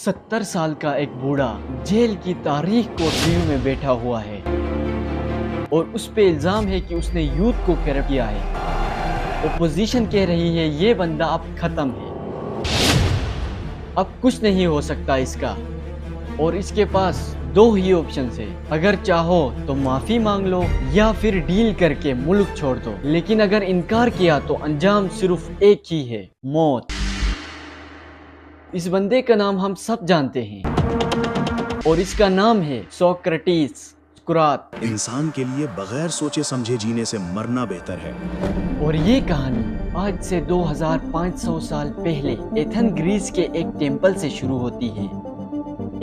70 साल का एक बूढ़ा जेल की तारीख को रिव्यू में बैठा हुआ है और उस पे इल्ज़ाम है कि उसने यूथ को करप्ट किया है। ओपोजिशन कह रही है ये बंदा अब ख़त्म है, अब कुछ नहीं हो सकता इसका, और इसके पास दो ही ऑप्शन है। अगर चाहो तो माफ़ी मांग लो या फिर डील करके मुल्क छोड़ दो, लेकिन अगर इनकार किया तो अंजाम सिर्फ एक ही है, मौत। इस बंदे का नाम हम सब जानते हैं और इसका नाम है सोक्रेटिस, सुकरात। इंसान के लिए बगैर सोचे समझे जीने से मरना बेहतर है। और ये कहानी आज से 2500 साल पहले एथेंस ग्रीस के एक टेम्पल से शुरू होती है।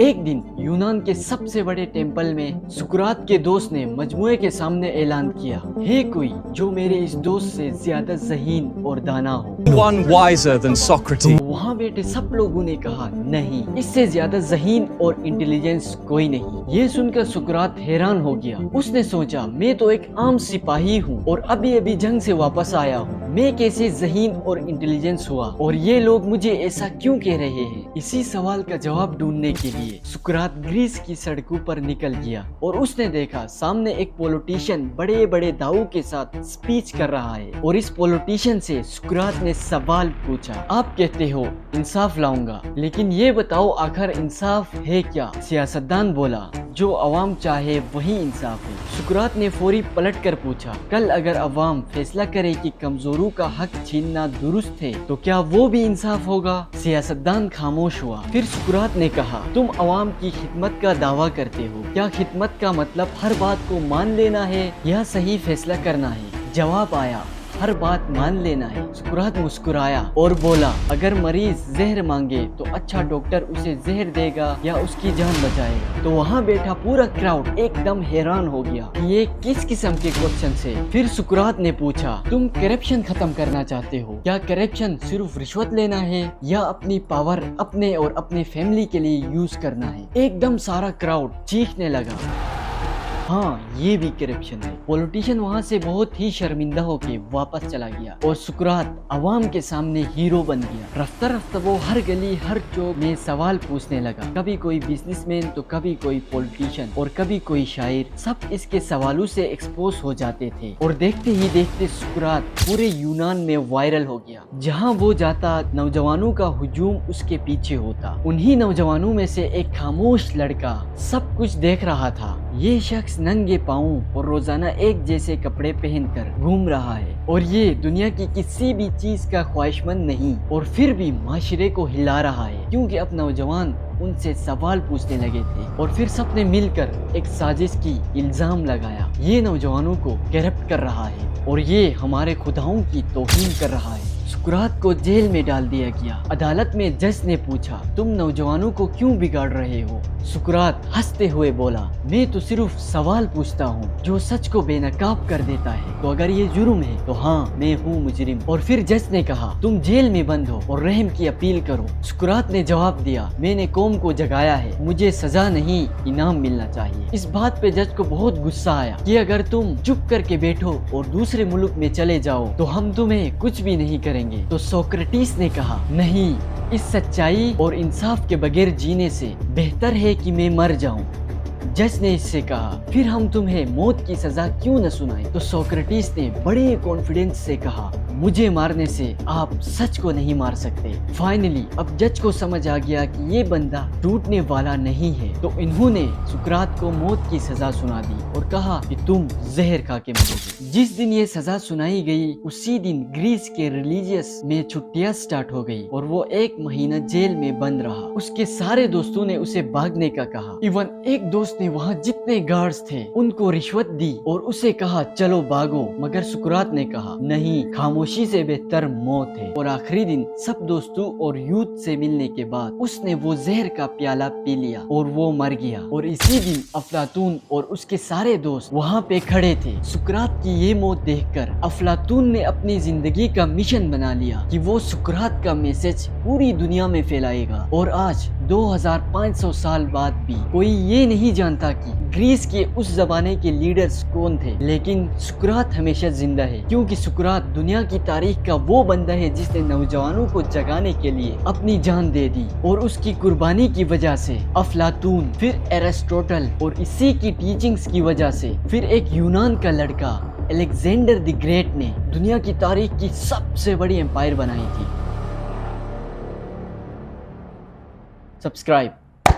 एक दिन यूनान के सबसे बड़े टेम्पल में सुकरात के दोस्त ने मजमुए के सामने ऐलान किया, हे कोई जो मेरे इस दोस्त से ज्यादा ज़हीन और दाना हो। One wiser than Socrates. तो वहाँ बैठे सब लोगों ने कहा, नहीं, इससे ज्यादा ज़हीन और इंटेलिजेंस कोई नहीं। ये सुनकर सुकरात हैरान हो गया। उसने सोचा, मैं तो एक आम सिपाही हूँ और अभी अभी जंग से वापस आया हूँ, मैं कैसे ज़हीन और इंटेलिजेंस हुआ, और ये लोग मुझे ऐसा क्यों कह रहे हैं। इसी सवाल का जवाब ढूंढने के लिए सुकरात ग्रीस की सड़कों पर निकल गया और उसने देखा सामने एक पॉलिटिशियन बड़े बड़े दावों के साथ स्पीच कर रहा है। और इस पॉलिटिशियन से सुकरात ने सवाल पूछा, आप कहते हो इंसाफ लाऊंगा, लेकिन ये बताओ आखिर इंसाफ है क्या। सियासतदान बोला, जो अवाम चाहे वही इंसाफ है। सुकरात ने फौरी पलट कर पूछा, कल अगर अवाम फैसला करे कि कमजोरों का हक छीनना दुरुस्त है तो क्या वो भी इंसाफ होगा। सियासतदान खामोश हुआ। फिर सुकरात ने कहा, तुम अवाम की खिदमत का दावा करते हो, क्या खिदमत का मतलब हर बात को मान लेना है या सही फैसला करना है। जवाब आया, हर बात मान लेना है। सुकरात मुस्कुराया और बोला, अगर मरीज जहर मांगे तो अच्छा डॉक्टर उसे जहर देगा या उसकी जान बचाएगा। तो वहाँ बैठा पूरा क्राउड एकदम हैरान हो गया कि ये किस किस्म के क्वेश्चन है। फिर सुकरात ने पूछा, तुम करप्शन खत्म करना चाहते हो, क्या करप्शन सिर्फ रिश्वत लेना है या अपनी पावर अपने और अपने फैमिली के लिए यूज करना है। एकदम सारा क्राउड चीखने लगा, हाँ ये भी करप्शन है। पॉलिटिशियन वहाँ से बहुत ही शर्मिंदा होके वापस चला गया और सुकरात अवाम के सामने हीरो बन गया। रफ्ता रफ्ता वो हर गली हर चौक में सवाल पूछने लगा, कभी कोई बिजनेसमैन तो कभी कोई पॉलिटिशियन और कभी कोई शायर। सब इसके सवालों से एक्सपोज हो जाते थे और देखते ही देखते सुकरात पूरे यूनान में वायरल हो गया। जहाँ वो जाता नौजवानों का हुजूम उसके पीछे होता। उन्हीं नौजवानों में से एक खामोश लड़का सब कुछ देख रहा था। ये शख्स नंगे पाँव और रोजाना एक जैसे कपड़े पहनकर घूम रहा है और ये दुनिया की किसी भी चीज का ख्वाहिशमंद नहीं, और फिर भी माशरे को हिला रहा है क्योंकि अब नौजवान उनसे सवाल पूछने लगे थे। और फिर सबने मिलकर एक साजिश की इल्जाम लगाया, ये नौजवानों को करप्ट कर रहा है और ये हमारे खुदाओं की तौहीन कर रहा है। सुकरात को जेल में डाल दिया गया। अदालत में जज ने पूछा, तुम नौजवानों को क्यों बिगाड़ रहे हो। सुकरात हंसते हुए बोला, मैं तो सिर्फ सवाल पूछता हूँ जो सच को बेनकाब कर देता है, तो अगर ये जुर्म है तो हाँ मैं हूँ मुजरिम। और फिर जज ने कहा, तुम जेल में बंद हो और रहम की अपील करो। सुकरात ने जवाब दिया, मैंने कौम को जगाया है, मुझे सजा नहीं इनाम मिलना चाहिए। इस बात पे जज को बहुत गुस्सा आया कि अगर तुम चुप करके बैठो और दूसरे मुल्क में चले जाओ तो हम तुम्हें कुछ भी नहीं करेंगे। तो सोक्रेटिस ने कहा, नहीं, इस सच्चाई और इंसाफ के बगैर जीने से बेहतर है कि मैं मर जाऊं। जज ने इससे कहा, फिर हम तुम्हें मौत की सजा क्यों न सुनाएं। तो सोक्रेटिस ने बड़े कॉन्फिडेंस से कहा, मुझे मारने से आप सच को नहीं मार सकते। फाइनली अब जज को समझ आ गया कि ये बंदा टूटने वाला नहीं है, तो इन्होंने सुकरात को मौत की सजा सुना दी और कहा कि तुम जहर खा के मरोगे। जिस दिन ये सजा सुनाई गई उसी दिन ग्रीस के रिलीजियस में छुट्टियां स्टार्ट हो गई और वो 1 महीना जेल में बंद रहा। उसके सारे दोस्तों ने उसे भागने का कहा। इवन एक दोस्त ने वहाँ जितने गार्ड्स थे उनको रिश्वत दी और उसे कहा, चलो भागो, मगर सुकरात ने कहा, नहीं, खामोशी से बेहतर मौत है। और आखिरी दिन सब दोस्तों और यूथ से मिलने के बाद उसने वो जहर का प्याला पी लिया और वो मर गया। और इसी दिन अफलातून और उसके सारे दोस्त वहाँ पे खड़े थे। सुकरात की ये मौत देखकर अफलातून ने अपनी जिंदगी का मिशन बना लिया कि वो सुकरात का मैसेज पूरी दुनिया में फैलाएगा। और आज 2500 साल बाद भी कोई ये नहीं जानता कि ग्रीस के उस जमाने के लीडर्स कौन थे, लेकिन सुकरात हमेशा जिंदा है, क्योंकि सुकरात दुनिया की तारीख का वो बंदा है जिसने नौजवानों को जगाने के लिए अपनी जान दे दी, और उसकी कुर्बानी की वजह से अफलातून, फिर एरिस्टोटल और इसी की टीचिंग्स की वजह से फिर एक यूनान का लड़का अलेक्जेंडर द ग्रेट ने दुनिया की तारीख की सबसे बड़ी एम्पायर बनाई थी। सब्सक्राइब।